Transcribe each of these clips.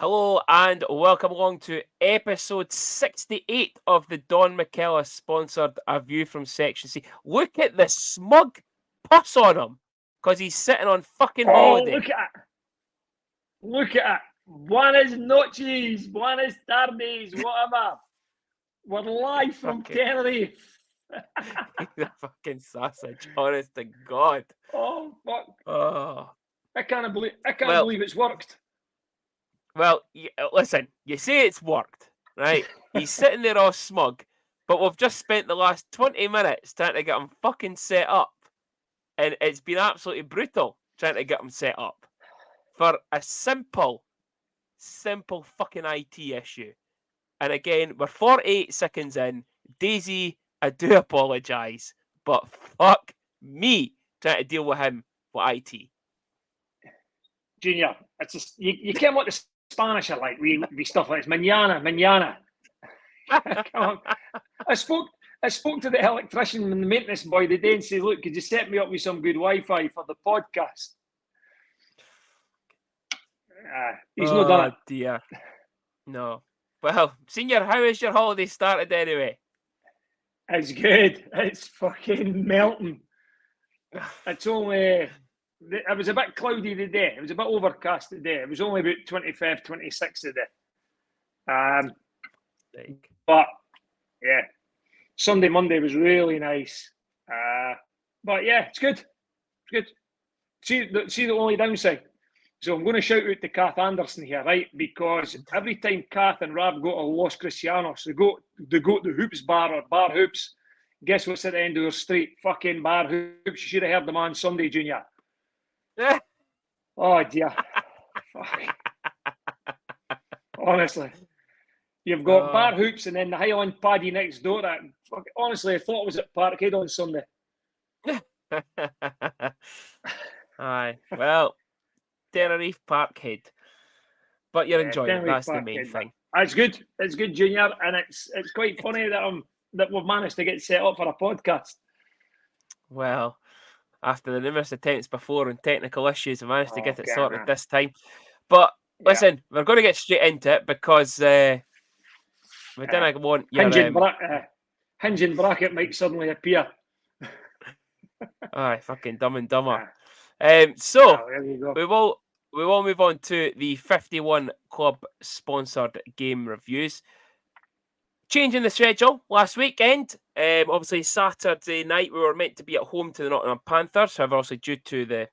Hello and welcome along to episode 68 of the Don McKellar sponsored A View from Section C. Look at the smug puss on him because he's sitting on fucking holiday. Look at it. Look at it. Buenas noches, buenas tardes, whatever. We're live from Tenerife. He's a fucking sausage, honest to God. Oh, fuck. Oh. I can't believe it's worked. Well, listen, you say it's worked, right? He's sitting there all smug, but we've just spent the last 20 minutes trying to get him fucking set up. And it's been absolutely brutal trying to get him set up for a simple fucking IT issue. And again, we're 48 seconds in. Daisy, I do apologise, but fuck me trying to deal with him with IT. Junior, it's just, you can't what the Spanish are like. We stuff like this. Mañana. Come on. I spoke to the electrician and the maintenance boy the day and said, look, could you set me up with some good Wi-Fi for the podcast? He's not done it. Oh, dear. No. Well, Senior, how has your holiday started anyway? It's good. It's fucking melting. It's only... It was a bit cloudy today. It was a bit overcast today. It was only about 25, 26 today. But, yeah. Sunday, Monday was really nice. But, yeah, it's good. It's good. See the only downside? So I'm going to shout out to Kath Anderson here, right? Because every time Kath and Rab go to Los Cristianos, they go to the Hoops bar or Bar Hoops. Guess what's at the end of their street? Fucking Bar Hoops. You should have heard the man Sunday, Junior. Oh, dear. Honestly. You've got Bar Hoops and then the Highland Paddy next door. Honestly, I thought I was at Parkhead on Sunday. Aye. Well, Tenerife Parkhead. But you're enjoying it. That's the main thing. It's good. It's good, Junior. And it's quite funny that we've managed to get set up for a podcast. Well, after the numerous attempts before and technical issues, I managed to get it sorted this time. But listen, we're going to get straight into it because we didn't want your... Hinge and bracket might suddenly appear. Aye, fucking Dumb and Dumber. So, we will move on to the 51 club sponsored game reviews. Changing the schedule last weekend. Obviously, Saturday night we were meant to be at home to the Nottingham Panthers. However, also due to the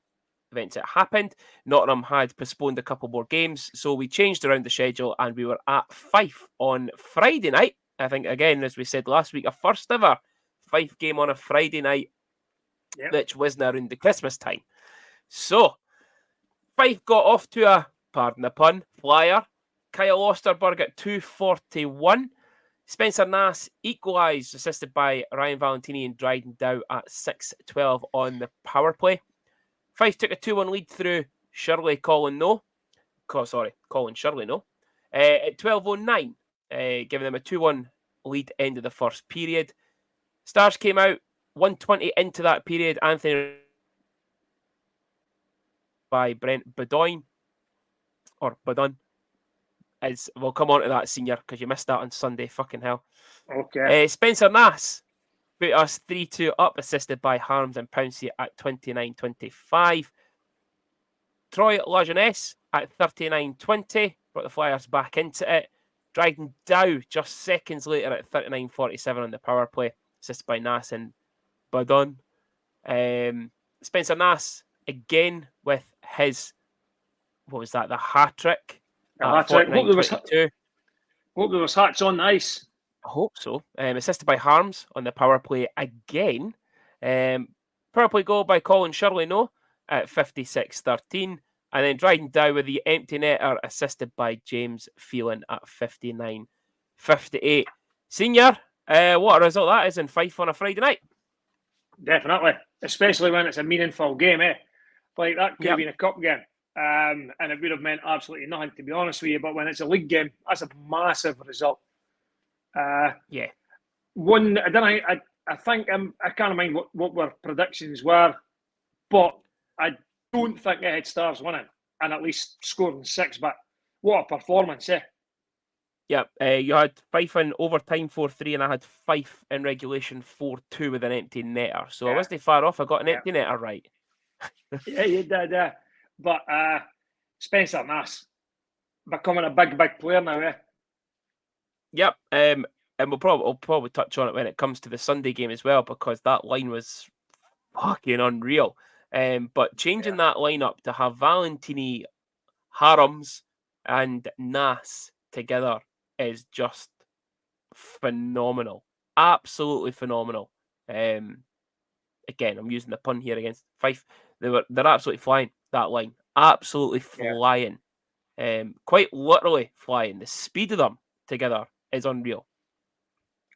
events that happened, Nottingham had postponed a couple more games. So we changed around the schedule and we were at Fife on Friday night. I think, again, as we said last week, a first ever Fife game on a Friday night, which wasn't around the Christmas time. So, Fife got off to a, pardon the pun, flyer. Kyle Osterberg at 2:41. Spencer Nass equalised, assisted by Ryan Valentini and Dryden Dow at 6:12 on the power play. Fife took a 2-1 lead through Colin Shirley, at 12:09, giving them a 2-1 lead end of the first period. Stars came out 1:20 into that period. Anthony by Brent Badon, as we'll come on to that, Senior, because you missed that on Sunday. Fucking hell. Okay. Spencer Nass put us 3-2 up, assisted by Harms and Pouncey at 29:25. Troy Lajeunesse at 39:20 brought the Flyers back into it. Dryden Dow just seconds later at 39:47 on the power play, assisted by Nass and Badon. Spencer Nass again with his, the hat-trick. Hope there was hats on the ice. I hope so. Assisted by Harms on the power play again. Power play goal by Colin Shirley, at 56:13. And then Dryden Dow with the empty netter, assisted by James Phelan at 59:58. Senior, what a result that is in Fife on a Friday night. Definitely. Especially when it's a meaningful game, Like, that could have been a cup game. And it would have meant absolutely nothing, to be honest with you. But when it's a league game, that's a massive result. One, I think I can't mind what our predictions were, but I don't think I had Stars winning and at least scoring 6. But What a performance, eh? Yep, you had Fife in overtime 4-3, and I had Fife in regulation 4-2 with an empty netter. So I wasn't far off. I got an empty netter right. Yeah, you did. But Spencer Nass becoming a big player now, eh? Yep, and we'll probably touch on it when it comes to the Sunday game as well, because that line was fucking unreal. But changing that lineup to have Valentini, Harams, and Nass together is just phenomenal. Absolutely phenomenal. Again, I'm using the pun here against Fife. They're absolutely flying, that line. Absolutely flying. Quite literally flying. The speed of them together is unreal.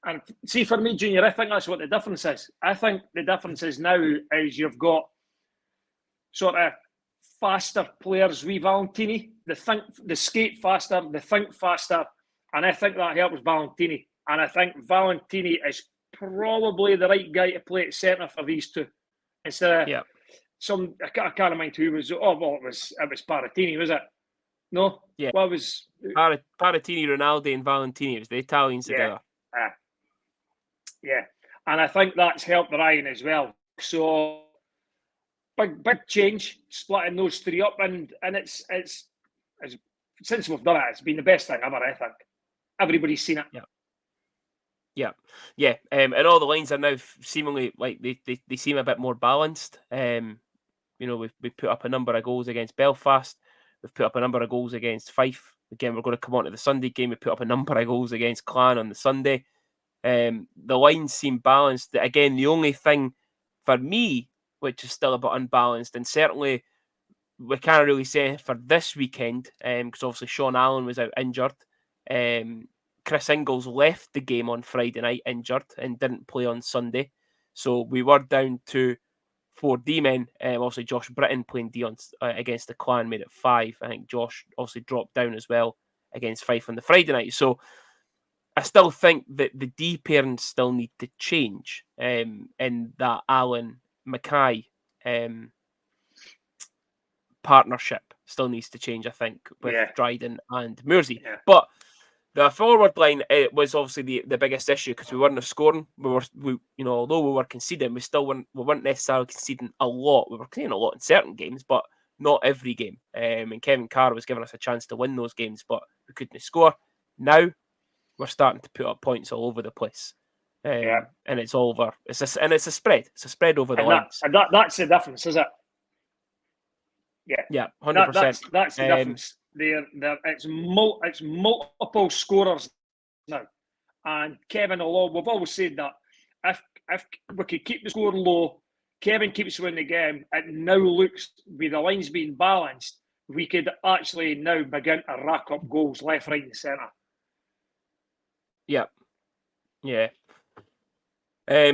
And see, for me, Junior, I think that's what the difference is. I think the difference is now is you've got sort of faster players with Valentini. They skate faster, they think faster, and I think that helps Valentini. And I think Valentini is probably the right guy to play at centre for these two. Instead of I can't remind who was. Oh, well, it was Paratini, was it? No, yeah. What was Paratini, Ronaldo, and Valentini? It was the Italians together. Yeah, and I think that's helped Ryan as well. So big change, splitting those three up, and it's since we've done it, it's been the best thing ever. I think everybody's seen it. Yeah. And all the lines are now seemingly like they seem a bit more balanced. We put up a number of goals against Belfast. We've put up a number of goals against Fife. Again, we're going to come on to the Sunday game. We put up a number of goals against Clan on the Sunday. The lines seem balanced. Again, the only thing for me, which is still a bit unbalanced, and certainly we can't really say for this weekend, because obviously Sean Allen was out injured. Chris Ingles left the game on Friday night injured and didn't play on Sunday. So we were down to 4 D-men. Obviously, Josh Britton playing D against the Clan made it 5. I think Josh obviously dropped down as well against Fife on the Friday night. So I still think that the D pairings still need to change in that Allen Mackay partnership still needs to change, I think, with Dryden and Moorsey. Yeah. But the forward line, it was obviously the biggest issue because we weren't scoring. Although we were conceding, we weren't necessarily conceding a lot. We were conceding a lot in certain games, but not every game. And Kevin Carr was giving us a chance to win those games, but we couldn't score. Now we're starting to put up points all over the place. And it's all over. It's a spread. It's a spread over the lines. That's the difference, is it? Yeah, 100%. That's the difference. It's multiple scorers now, and Kevin alone. We've always said that if we could keep the score low, Kevin keeps winning the game. It now looks, with the lines being balanced, we could actually now begin to rack up goals left, right, and centre. Yeah.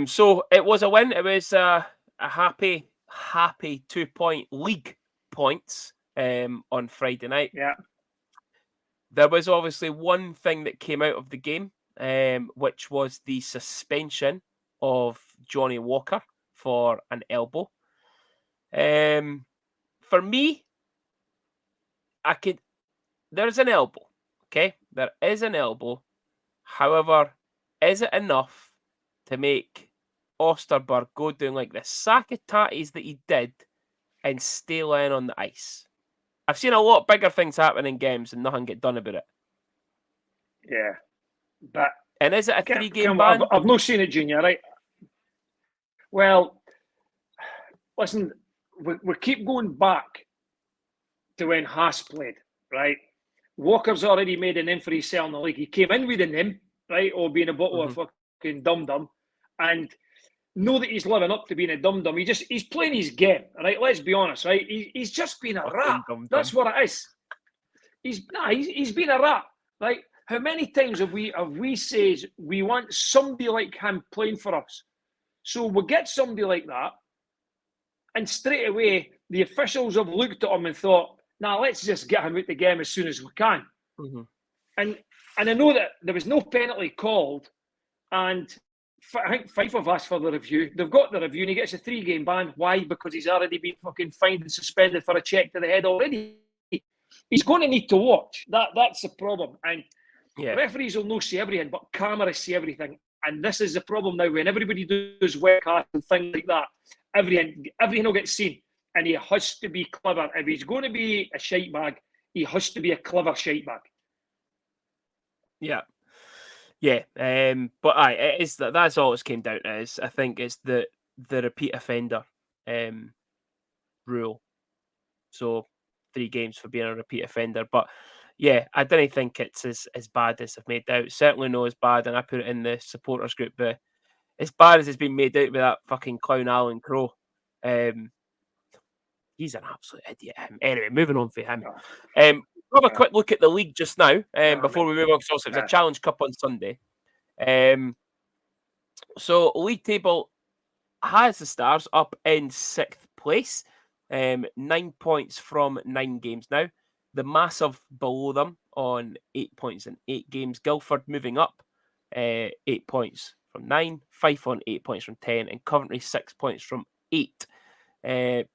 So it was a win. It was a happy 2-point league points on Friday night. Yeah. There was obviously one thing that came out of the game, which was the suspension of Johnny Walker for an elbow. For me, there's an elbow, okay? There is an elbow. However, is it enough to make Osterberg go down like the sack of tatties that he did and stay lying on the ice? I've seen a lot bigger things happen in games and nothing get done about it. Yeah. And is it a 3-game ban? I've not seen it, Junior, right? Well, listen, we keep going back to when Haas played, right? Walker's already made a name for himself in the league. He came in with a name, right, or being a bottle of fucking dum-dum, and know that he's living up to being a dum-dum. He's playing his game, right? Let's be honest, right? He's just been a rat. Dum-dum. That's what it is. He's been a rat, right? How many times have we said we want somebody like him playing for us? So we get somebody like that, and straight away the officials have looked at him and thought, "Nah, let's just get him out the game as soon as we can." Mm-hmm. And I know that there was no penalty called, and I think Fife have asked for the review. They've got the review, and he gets a 3-game ban. Why? Because he's already been fucking fined and suspended for a check to the head already. he's going to need to watch. That's the problem. And Yeah. referees will not see everything, but cameras see everything. And this is the problem now when everybody does webcasts and things like that. Everything will get seen. And he has to be clever. If he's going to be a shite bag, he has to be a clever shite bag. Yeah. Yeah. But it is that's all it's came down to. Is I think it's the repeat offender rule. So 3 games for being a repeat offender. But yeah, I don't think it's as bad as I've made out. Certainly not as bad, and I put it in the supporters group, but as bad as it's been made out with that fucking clown Alan Crowe. He's an absolute idiot. Anyway, moving on for him. Have a quick look at the league just now before we move on, because it was a Challenge Cup on Sunday. So league table has the Stars up in 6th place, 9 points from 9 games now. The Massive below them on 8 points in 8 games. Guildford moving up, 8 points from 9. Fife on 8 points from 10, and Coventry 6 points from 8. We're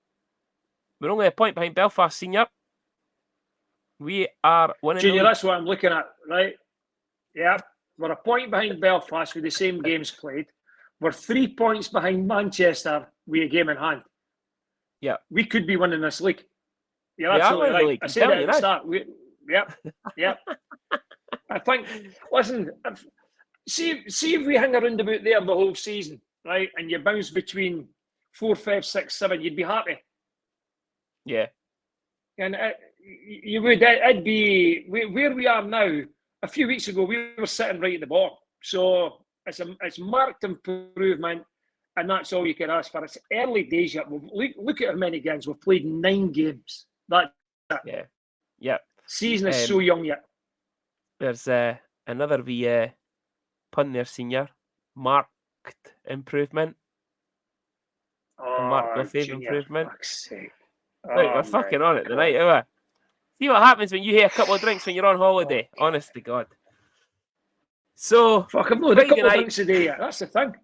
only a point behind Belfast Senior. We are winning. Junior, that's what I'm looking at, right? Yeah, we're a point behind Belfast with the same games played. We're 3 points behind Manchester with a game in hand. Yeah. We could be winning this league. You're absolutely right. I said it at the start. Yep. I think, listen, see if we hang around about there the whole season, right? And you bounce between 4, 5, 6, 7, you'd be happy. Yeah. And you would. It'd be where we are now. A few weeks ago, we were sitting right at the bottom. So it's marked improvement, and that's all you can ask for. It's early days yet. Look at how many games we've played. 9 games. That's it. Yeah. Season is so young yet. There's another wee pun there, Senior. Marked improvement. Marked with improvement. Right, we're fucking on it tonight, aren't we? See what happens when you hear a couple of drinks when you're on holiday. Honest to God. So, I've not had a couple of drinks a day yet. That's the thing.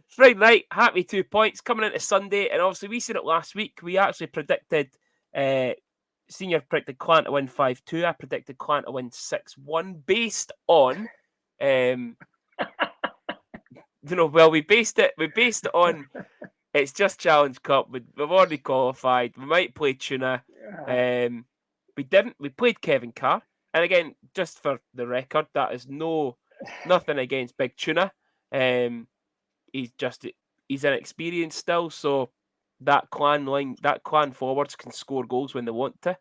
Friday night, happy 2 points coming into Sunday, and obviously we said it last week. We actually predicted Senior predicted Clan to win 5-2. I predicted Clan to win 6-1 based on we based it on it's just Challenge Cup. We've already qualified. We might play Tuna. We didn't. We played Kevin Carr. And again, just for the record, that is nothing against Big Tuna. He's inexperienced still, so that clan forwards can score goals when they want to.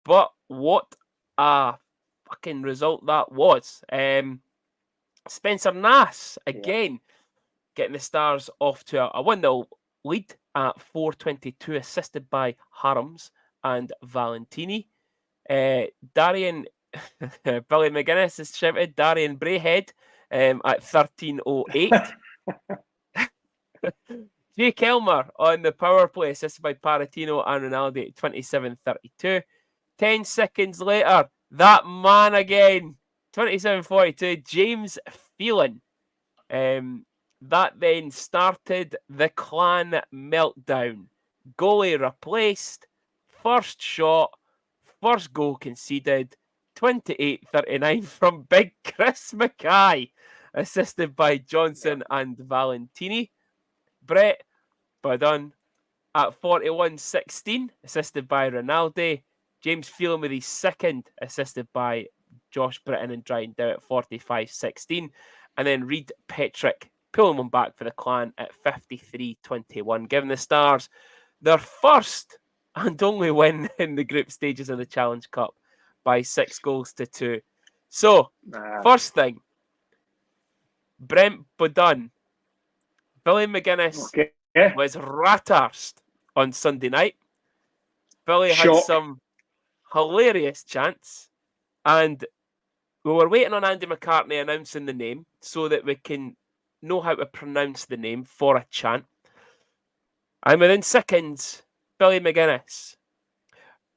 But what a fucking result that was. Spencer Nass again getting the Stars off to a 1-0 lead at 4:22, assisted by Harms and Valentini. Darian Billy McGuinness has shouted Darian Brayhead at 13:08. Jay Kelmer on the power play, assisted by Paratino and Ronaldo at 27:32. 10 seconds later, that man again, 27:42, James Phelan. That then started the Clan meltdown. Goalie replaced, first shot, first goal conceded, 28:39 from Big Chris Mackay, assisted by Johnson and Valentini. Brett Badun at 41:16, assisted by Ronaldo. James Phelan with his second, assisted by Josh Britton and Dryden Dow at 45:16. And then Reed Petrick pulling one back for the Clan at 53:21, giving the Stars their first and only win in the group stages of the Challenge Cup by 6-2. So, first thing, Brent Bodun, Billy McGuinness was rat-arsed on Sunday night. Billy had some hilarious chants, and we were waiting on Andy McCartney announcing the name so that we can know how to pronounce the name for a chant. And within seconds, Billy McGuinness,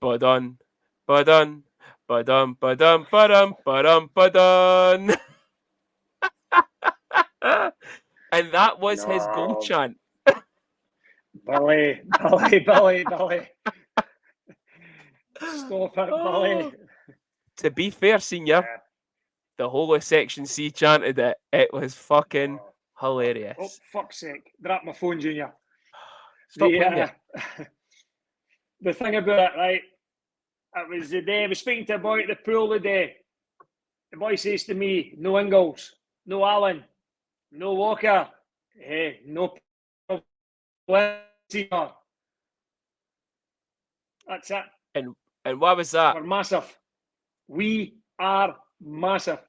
Badun, Badun, Badum, Badum, Badum, Badum, Badun. And that was his goal chant. Billy. Stop it, Billy. To be fair, Senior, the whole of Section C chanted it. It was fucking hilarious. Oh, fuck's sake. Drop my phone, Junior. Stop playing it. The thing about it, right, it was the day I was speaking to a boy at the pool the day. The boy says to me, no Ingalls, no Allen, no Walker, no Fletcher. That's it. And what was that? We're massive. We are massive.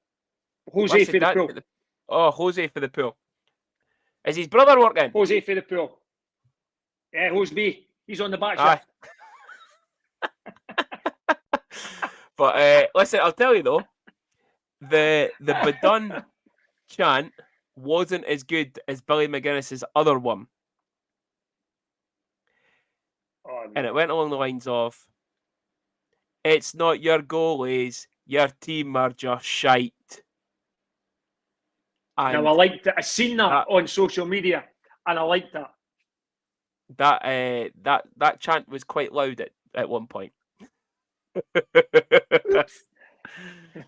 Jose for the pool. Oh, Jose for the pool. Is his brother working? Jose for the pool. Yeah, Jose B. He's on the back shift. But listen, I'll tell you though, the Badun chant wasn't as good as Billy McGuinness's other one. Oh, no. And it went along the lines of, it's not your goalies, your team are just shite. And now, I liked it. I seen that on social media, and I liked that. That chant was quite loud at one point.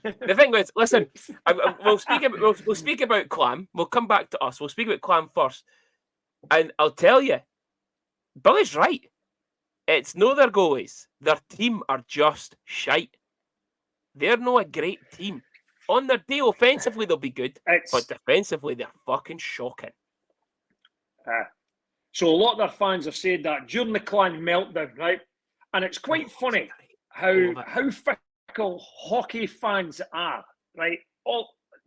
The thing was, listen, we'll speak about Clan. We'll come back to us. We'll speak about Clan first, and I'll tell you, Billy's right. It's no their goalies. Their team are just shite. They're not a great team. On their day, offensively, they'll be good, but defensively, they're fucking shocking. So a lot of their fans have said that during the Clan meltdown, right? And it's quite funny how fickle hockey fans are, right?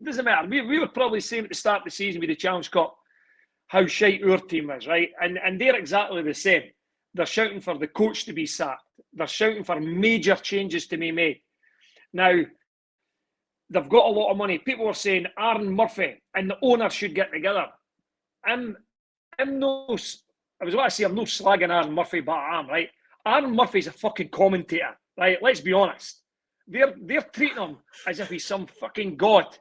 Doesn't matter. We were probably saying at the start of the season with the Challenge Cup how shite our team is, right? And they're exactly the same. They're shouting for the coach to be sacked. They're shouting for major changes to be made. Now, they've got a lot of money. People were saying Aaron Murphy and the owner should get together. I'm no slagging Aaron Murphy, but I am, right? Aaron Murphy's a fucking commentator, right? Let's be honest. They're treating him as if he's some fucking god.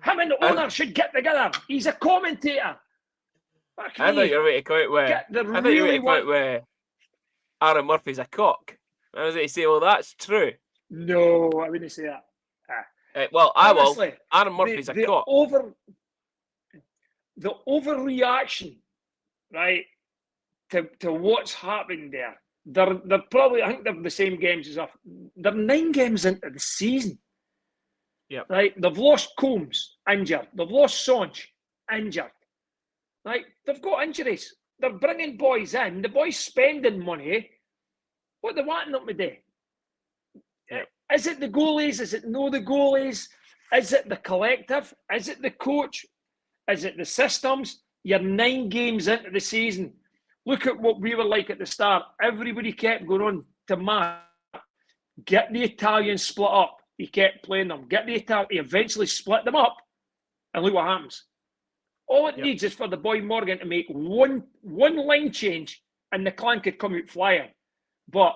Him and the owner should get together. He's a commentator. I thought you were going to quote where Aaron Murphy's a cock. I was going to say, well, that's true. No, I wouldn't say that. Well, honestly, I will. Aaron Murphy's a cock. The overreaction, right, to what's happening there. They're probably, I think they're the same games as us. They're 9 games into the season. Yeah. Right? They've lost Combs, injured. They've lost Songe, injured. Right? They've got injuries. They're bringing boys in. The boys spending money. What they wanting them to do? Yeah. Is it the goalies? Is it no the goalies? Is it the collective? Is it the coach? Is it the systems? You're 9 games into the season. Look at what we were like at the start. Everybody kept going on to Matt. Get the Italians split up. He kept playing them. Get the Italians. He eventually split them up. And look what happens. All it needs is for the boy Morgan to make one line change and the Clan could come out flying. But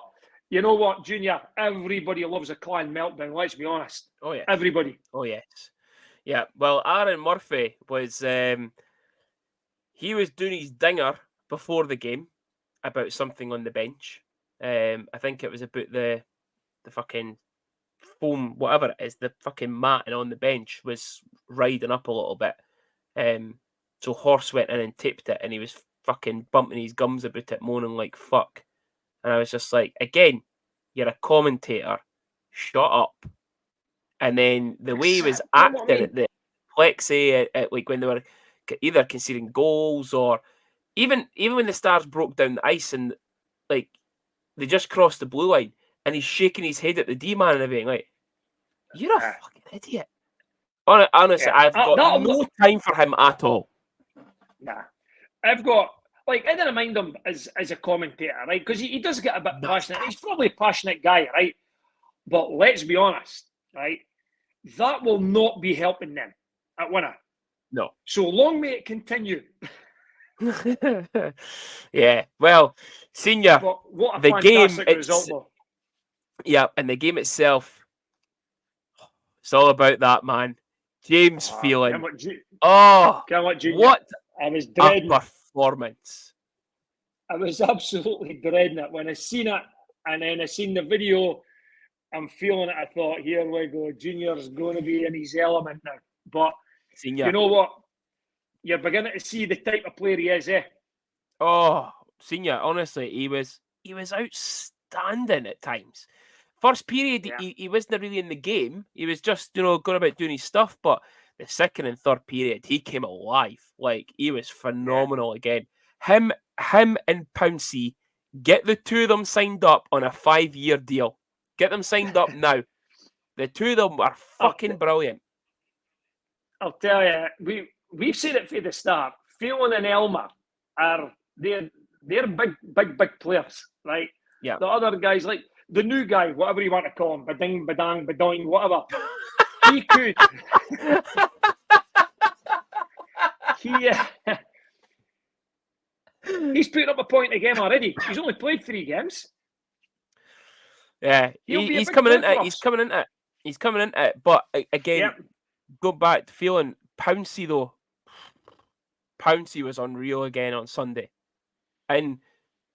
you know what, Junior? Everybody loves a Clan meltdown, let's be honest. Oh, yeah. Everybody. Oh, yes. Yeah, well, Aaron Murphy was... he was doing his dinger before the game about something on the bench. I think it was about the fucking foam, whatever it is, the fucking matting on the bench was riding up a little bit. So Horse went in and tipped it, and he was fucking bumping his gums about it, moaning like fuck. And I was just like, again, you're a commentator. Shut up. And then the way he was acting at the plexi, like when they were either conceding goals or even when the Stars broke down the ice and like they just crossed the blue line and he's shaking his head at the D-man and everything, like, you're a fucking idiot. Honestly, I've got no time for him at all. Nah. I've got, like, I didn't mind him as a commentator, right? Because he does get a bit passionate. He's probably a passionate guy, right? But let's be honest, right? That will not be helping them at winner. No. So long may it continue. Yeah, well, Senior, what a the game, result, though. Yeah, and the game itself, it's all about that, man. James Phelan. What I was dreading a performance. I was absolutely dreading it when I seen it. And then I seen the video. I'm feeling it. I thought, here we go. Junior's going to be in his element now. But Senior. you know what? You're beginning to see the type of player he is, eh? Oh, Senior, honestly, he was outstanding at times. First period, he wasn't really in the game. He was just, going about doing his stuff. But the second and third period, he came alive. Like, he was phenomenal again. Him and Pouncey, get the two of them signed up on a 5-year deal. Get them signed up now. The two of them are fucking brilliant. I'll tell you, we've said it from the start. Phelan and Elmer they're big players, right? Yeah. The other guys, like the new guy, whatever you want to call him, Bading, Badang, Badoing, whatever. He could. He's putting up a point a game already. He's only played 3 games. Yeah, he's coming into it. He's coming into it. But again, go back to Phelan. Pouncey though. Pouncey was unreal again on Sunday, and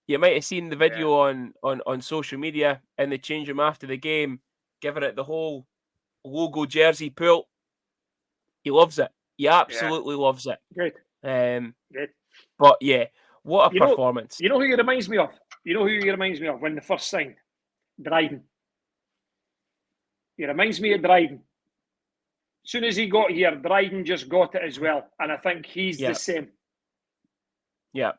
you might have seen the video on social media, and they changed him after the game, giving it the whole logo jersey pull. He loves it. He absolutely loves it. Good. Good. But yeah, what a performance. You know who he reminds me of? When they first signed? Dryden. He reminds me of Dryden. As soon as he got here, Dryden just got it as well. And I think he's the same. Yeah.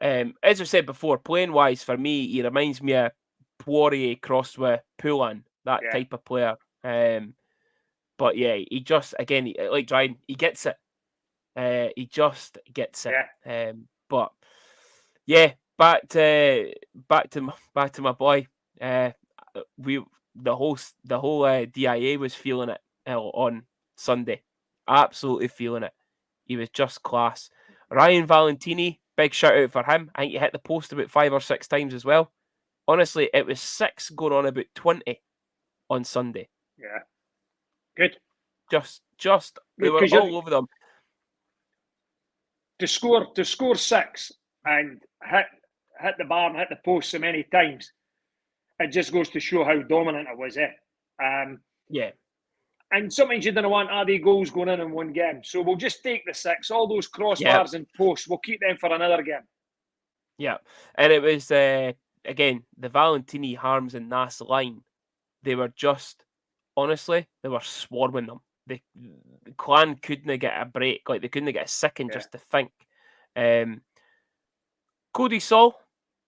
As I said before, playing-wise, for me, he reminds me of Poirier crossed with Phelan, that type of player. But yeah, he just, again, like Dryden, he gets it. He just gets it. Yeah. But yeah, back to my boy. The whole DIA was feeling it on Sunday, absolutely feeling it. He was just class. Ryan Valentini, big shout out for him. I think he hit the post about 5 or 6 times as well. Honestly, it was 6 going on about 20 on Sunday. Yeah, good. Just they were all over them. To score 6 and hit the bar and hit the post so many times, it just goes to show how dominant it was, Yeah. And sometimes you don't want 80 goals going in one game. So we'll just take the 6, all those crossbars and posts, we'll keep them for another game. Yeah. And it was, again, the Valentini, Harms and Nass line, they were just, honestly, they were swarming them. The Clan couldn't get a break. Like, they couldn't get a second just to think. Cody Saul,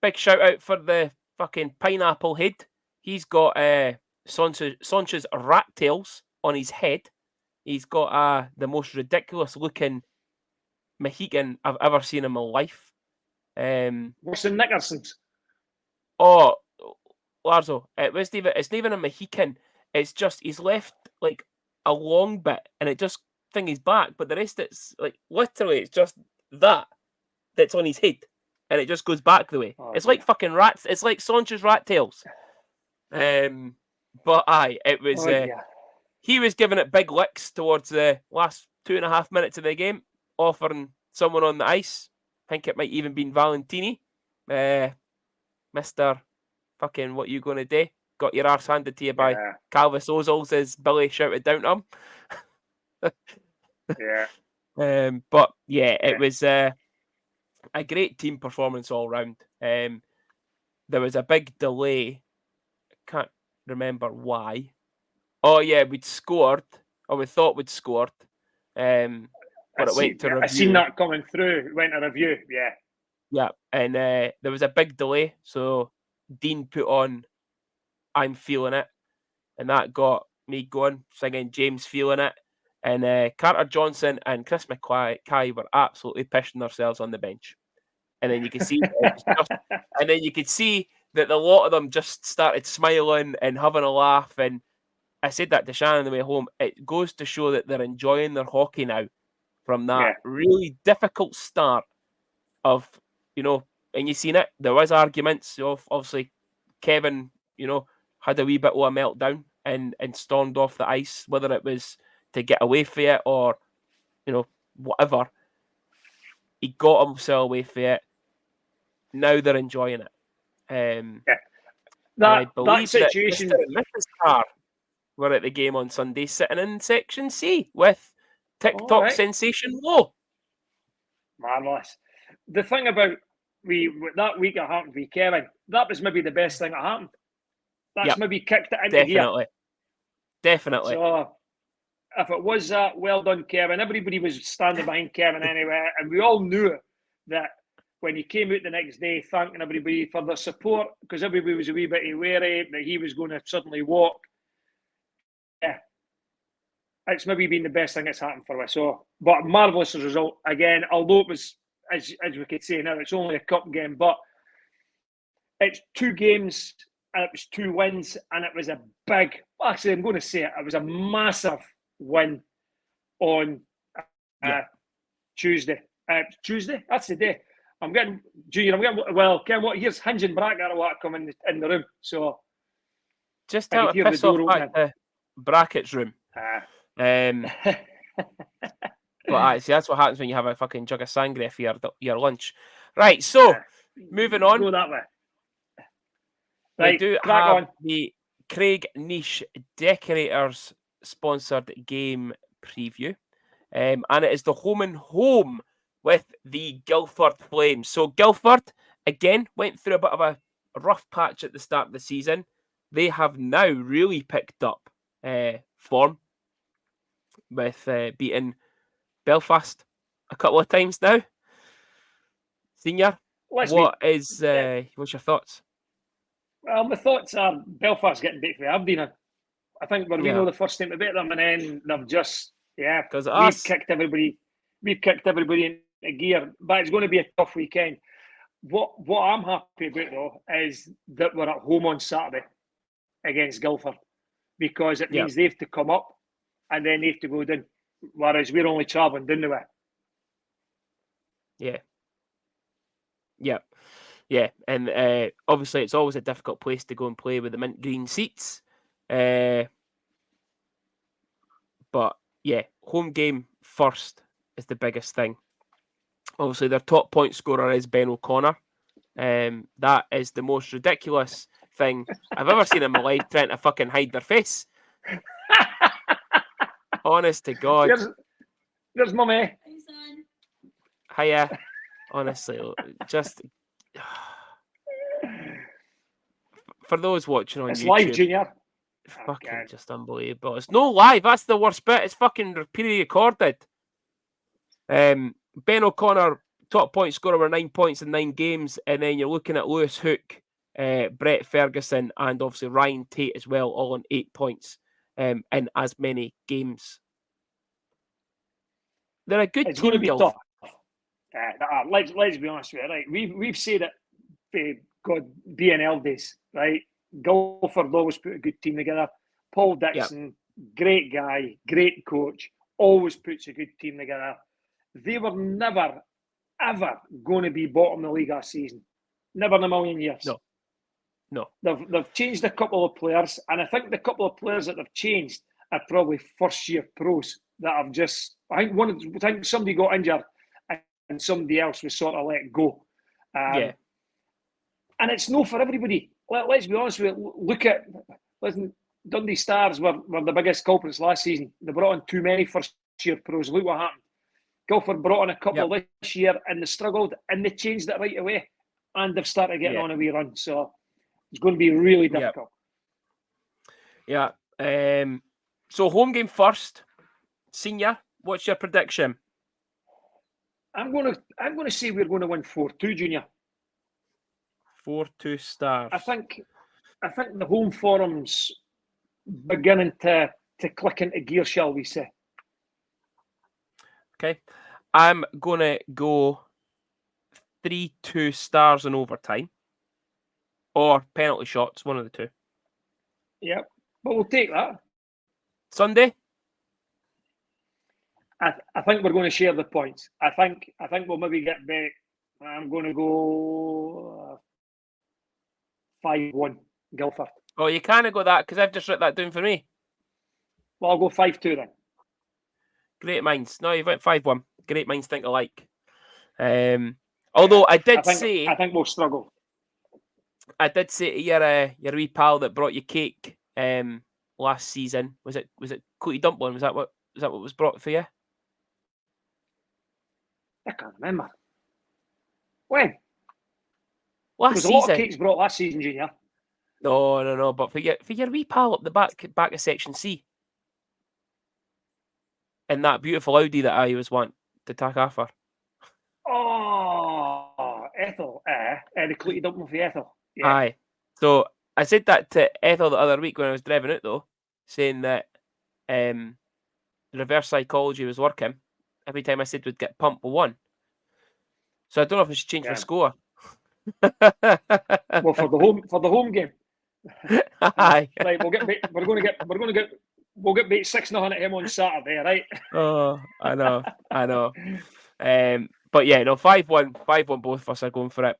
big shout out for the fucking pineapple head. He's got Sanchez rat tails on his head. He's got the most ridiculous looking Mohican I've ever seen in my life. What's the Nickersons? Oh, Larzo, it's not even a Mohican. It's just he's left like a long bit, and it just thingies back. But the rest, it's like literally, it's just that's on his head, and it just goes back the way. It's like fucking rats. It's like Sanchez rat tails. But it was. He was giving it big licks towards the last 2.5 minutes of the game, offering someone on the ice. I think it might even been Valentini. Mr. Fucking what you going to do? Got your arse handed to you by Calvis Ozils, as Billy shouted down to him. But yeah, it was a great team performance all round. There was a big delay. I can't remember why. Oh yeah, we'd scored, or we thought we'd scored. But it went to review. I seen that coming through. It went to review, Yeah, and there was a big delay, so Dean put on "I'm Feeling It," and that got me going, singing "James Feeling It." And Carter Johnson and Chris Mackay were absolutely pissing themselves on the bench. And then you could see, that a lot of them just started smiling and having a laugh. And I said that to Shannon on the way home. It goes to show that they're enjoying their hockey now from that really difficult start of, and you've seen it. There was arguments. Obviously, Kevin, had a wee bit of a meltdown and stormed off the ice, whether it was to get away from it or, whatever. He got himself away from it. Now they're enjoying it. I believe situation. That Mr. and Mrs. Carr were at the game on Sunday, sitting in Section C with TikTok sensation Low. Marvellous. The thing about that week it happened with Kevin, that was maybe the best thing that happened. That's maybe kicked it into gear. Definitely. So if it was that, well done, Kevin. Everybody was standing behind Kevin anyway, and we all knew that when he came out the next day, thanking everybody for their support, because everybody was a wee bit wary that he was going to suddenly walk. Yeah, it's maybe been the best thing that's happened for us. So, but marvellous result again. Although it was, as we could say now, it's only a cup game, but it's 2 games and it was 2 wins, and it was a big. Well, actually, I'm going to say it. It was a massive win on Tuesday. Tuesday, that's the day. I'm getting Junior. Ken, here's Hinge and Bracket or what come in the room. So just tell it piss off back to Brackett's room. But actually, that's what happens when you have a fucking jug of sangria for your lunch. Right, so moving on. Go that way. We do have the Craig Niche Decorators sponsored game preview. And it is the home and home with the Guildford Flames. So Guildford, again, went through a bit of a rough patch at the start of the season. They have now really picked up form with beating Belfast a couple of times now. Senior, what's your thoughts? Well, my thoughts are Belfast getting beat for Aberdeen. I think we know the first time to beat them, and then they've just we've kicked everybody into gear. But it's going to be a tough weekend. What I'm happy about though is that we're at home on Saturday against Guildford, because it means they have to come up and then they have to go down, whereas we're only travelling down the way. Yeah, and obviously it's always a difficult place to go and play with the mint green seats. But yeah, home game first is the biggest thing. Obviously, their top point scorer is Ben O'Connor. That is the most ridiculous thing I've ever seen in my life, trying to fucking hide their face. Honest to God. There's Mummy. Hiya. Honestly, just... For those watching on YouTube... It's live, Junior. Fucking just unbelievable. It's no live. That's the worst bit. It's fucking pre-recorded. Ben O'Connor, top point scorer with 9 points in 9 games. And then you're looking at Lewis Hook, Brett Ferguson, and obviously Ryan Tate as well, all on 8 points in as many games. They're a good team. It's going to be tough. Let's be honest with you, right? We've said it for BNL days, right? Guildford always put a good team together. Paul Dixon, great guy, great coach, always puts a good team together. They were never, ever going to be bottom of the league last season. Never in a million years. No. They've changed a couple of players, and I think the couple of players that they've changed are probably first-year pros that have just... I think somebody got injured and somebody else was sort of let go. And it's no for everybody. Let's be honest with you. Dundee Stars were the biggest culprits last season. They brought in too many first-year pros. Look what happened. Guildford brought in a couple this year, and they struggled, and they changed it right away. And they've started getting on a wee run. So it's going to be really difficult. Yeah. So home game first. Senior, what's your prediction? I'm going to say we're going to win 4-2, Junior. 4-2 Stars. I think the home form's beginning to click into gear, shall we say. Okay. I'm going to go 3-2 Stars in overtime. Or penalty shots, one of the two. Yep. But we'll take that. Sunday? I think we're going to share the points. I think we'll maybe get back. I'm going to go 5-1 Guildford. Oh, you can't go that because I've just written that down for me. Well, I'll go 5-2 then. Great minds. No, you've went 5-1. Great minds think alike. Although I think we'll struggle. I did say to your wee pal that brought you cake last season. Was it Cootie Dumpling? Was that what was brought for you? I can't remember. When? Last There was season. A lot of cakes brought last season, Junior. No. But for your wee pal up the back of section C. In that beautiful Audi that I was wanting to take off her. Oh, Ethel. The Cootie Dumpling for Ethel. Yeah. Aye. So I said that to Ethel the other week when I was driving out, though, saying that reverse psychology was working. Every time I said we'd get pumped, we won. So I don't know if I should change my score. Well, for the home game. Aye. Right, we'll get beat 6-0 at him on Saturday, right? Oh, I know. But yeah, no, 5-1 both of us are going for it.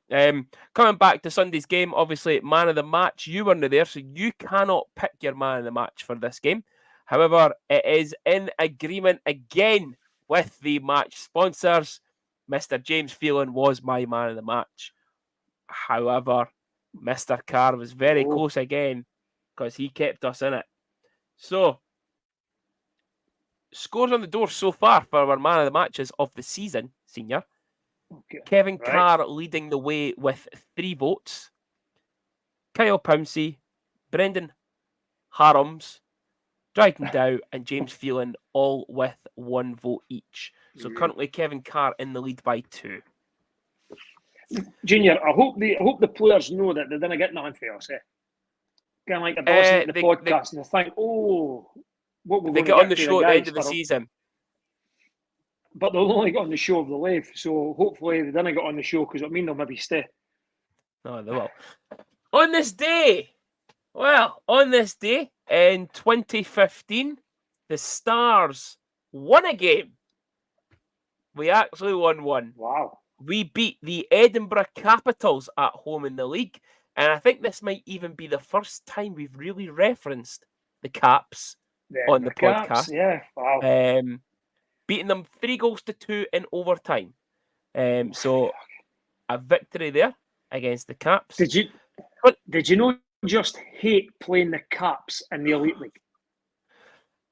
Coming back to Sunday's game, obviously man of the match, you weren't there, so you cannot pick your man of the match for this game. However, it is in agreement again with the match sponsors. Mr. James Phelan was my man of the match. However, Mr. Carr was very close again because he kept us in it. So, scores on the door so far for our man of the matches of the season, Senior. Okay. Kevin Carr leading the way with 3 votes. Kyle Pouncey, Brendan Harums, Dryden Dow, and James Phelan all with 1 vote each. So currently Kevin Carr in the lead by 2. Junior, I hope the players know that they didn't get nothing for us. Kind of like they're listening to the podcast and they think, what we're going to get on the show at the end of the season. But they'll only get on the show if they leave. So hopefully they didn't get on the show because it'll mean they'll maybe stay. No, they will. On this day in 2015, the Stars won a game. We actually won one. Wow. We beat the Edinburgh Capitals at home in the league. And I think this might even be the first time we've really referenced the Caps on the podcast. Yeah, wow. Beating them 3-2 in overtime. So a victory there against the Caps. Did you not just hate playing the Caps in the Elite League?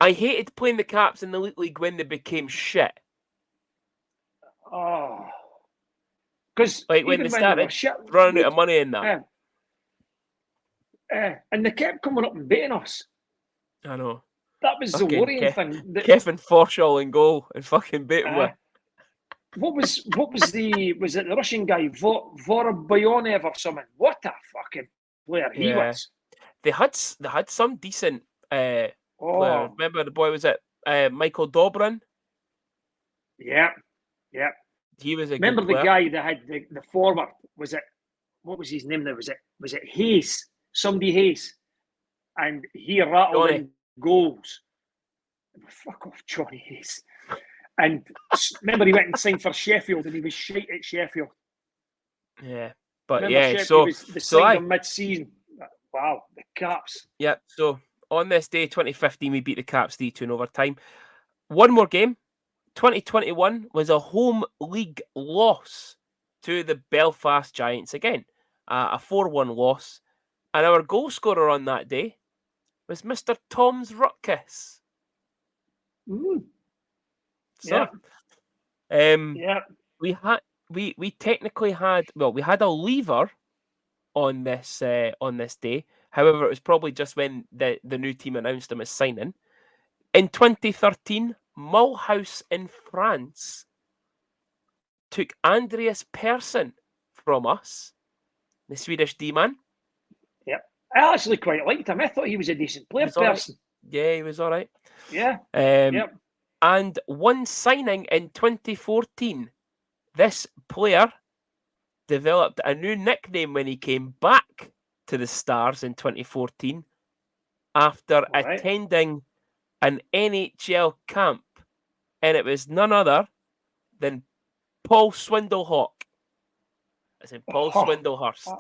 I hated playing the Caps in the Elite League when they became shit. Oh. Because when they started running out of money in that. And they kept coming up and beating us. I know. That was the worrying thing. Kevin Forshaw in goal and fucking beat him with. Was it the Russian guy, Vorobyonev or something? What a fucking player he was. They had some decent players. Remember the boy, was it Michael Dobrin? Yeah. He was a Remember good player. The guy that had the forward, what was his name there? Was it Hayes? Somebody Hayes. And he rattled in goals. Fuck off, Johnny Hayes. And remember he went and signed for Sheffield and he was shite at Sheffield. Yeah. But remember so signed him mid-season. Wow, the Caps. Yeah, so on this day, 2015, we beat the Caps 3-2 in overtime. One more game. 2021 was a home league loss to the Belfast Giants again. A 4-1 loss. And our goal scorer on that day was Mr. Tom's Rutkiss. So, we technically had a lever on this day. However, it was probably just when the new team announced him as signing. In 2013, Mulhouse in France took Andreas Persson from us, the Swedish D-man. Yep. I actually quite liked him. I thought he was a decent player, Persson. Right. Yeah, he was all right. Yeah. And one signing in 2014, this player developed a new nickname when he came back to the Stars in 2014 after attending an NHL camp, and it was none other than Paul Swindlehawk. I said Paul Swindlehurst.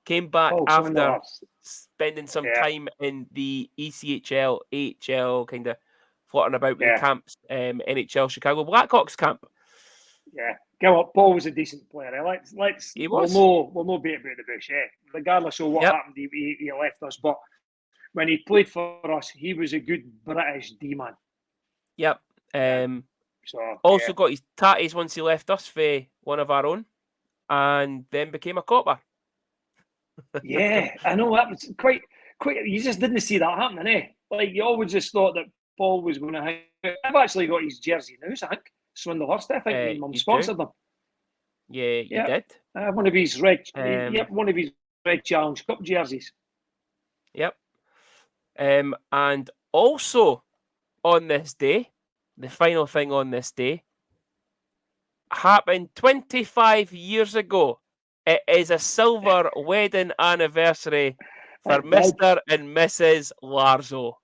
Came back after spending some time in the ECHL, AHL, kind of flirting about with the camps, NHL Chicago Blackhawks camp. Yeah. Come on, Paul was a decent player. He was. We'll no beat about the bush, regardless of what happened, he left us. But when he played for us, he was a good British D-man. Yep. So also got his tatties once he left us for one of our own, and then became a copper. Yeah, I know that was quite. You just didn't see that happening, Like you always just thought that Paul was going to hang out. I've actually got his jersey now, I think. Swindlehurst, I think my mum sponsored them. Yeah, you did. One of his red, one of his red Challenge Cup jerseys. Yep. And also on this day, the final thing on this day happened 25 years ago. It is a silver wedding anniversary for Mr. and Mrs. Larzo.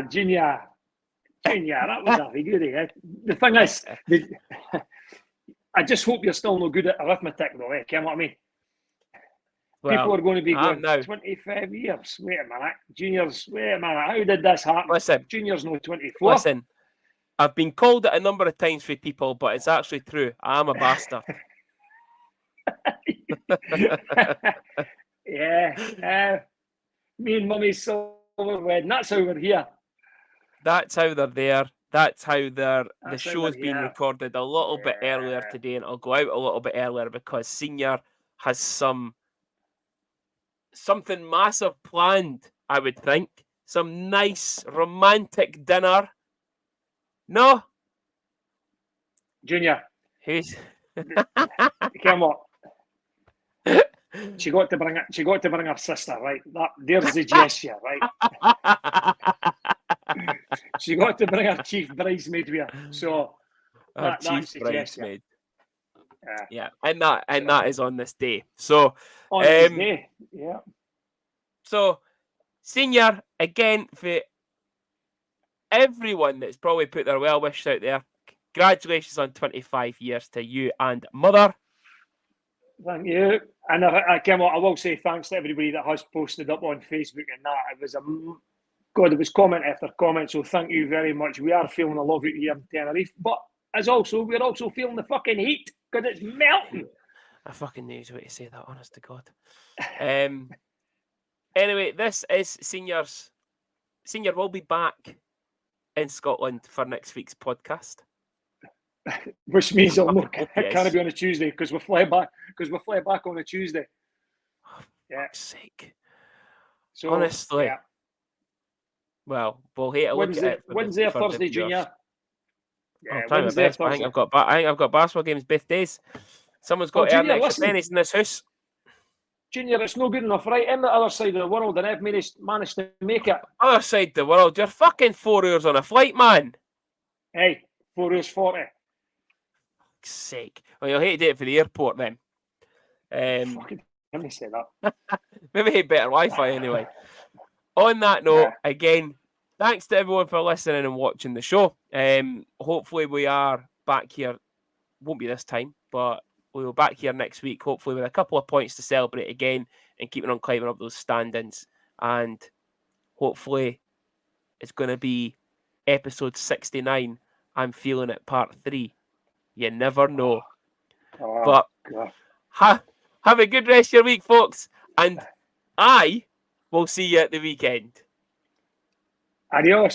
Junior, that was a good. The thing is, I just hope you're still no good at arithmetic, though. You know what I mean? Well, people are going to be going, 25 years. Wait a minute. Juniors, wait a minute. How did this happen? Listen. Juniors no 24. Listen. I've been called it a number of times for people, but it's actually true. I am a bastard. Me and Mummy's silver wedding. That's how we're here. That's how they're there. That's how the show's been recorded a little bit earlier today, and it'll go out a little bit earlier because Senior has something massive planned, I would think. Some nice romantic dinner. No? Junior. Who's come on. She got to bring her sister, right? There's the gesture, right? She got to bring her chief bridesmaid with her. So that's the bridesmaid. Yeah, and that is on this day. So on this day, yeah. So Senior, again, for everyone that's probably put their well wishes out there, congratulations on 25 years to you and Mother. Thank you. And I will say thanks to everybody that has posted up on Facebook and that. It was it was comment after comment, so thank you very much. We are feeling the love out here in Tenerife, but we're also feeling the fucking heat because it's melting. I fucking knew the way to say that, honest to God. Anyway, this is Senior's. Senior will be back in Scotland for next week's podcast. Which means it can't be on a Tuesday because we fly back on a Tuesday. Oh, for fuck's sake. So honestly. Yeah. Well, we'll hate a look at it. Wednesday or Thursday, Junior. Yeah, Wednesday. I think I've got basketball games both days. Someone's got to earn extra pennies in this house. Junior, it's no good enough, right? In the other side of the world, and I've managed to make it. Other side of the world? You're fucking 4 hours on a flight, man. Hey, 4 hours 40. For fuck's sake. Well, you'll hate to do it for the airport then. Fucking let me say that. Maybe better Wi-Fi anyway. On that note, again, thanks to everyone for listening and watching the show. Hopefully we are back here. Won't be this time, but we'll be back here next week, hopefully with a couple of points to celebrate again and keeping on climbing up those standings. And hopefully it's going to be episode 69. I'm feeling it, part 3. You never know. But have a good rest of your week, folks. And I will see you at the weekend. Adios.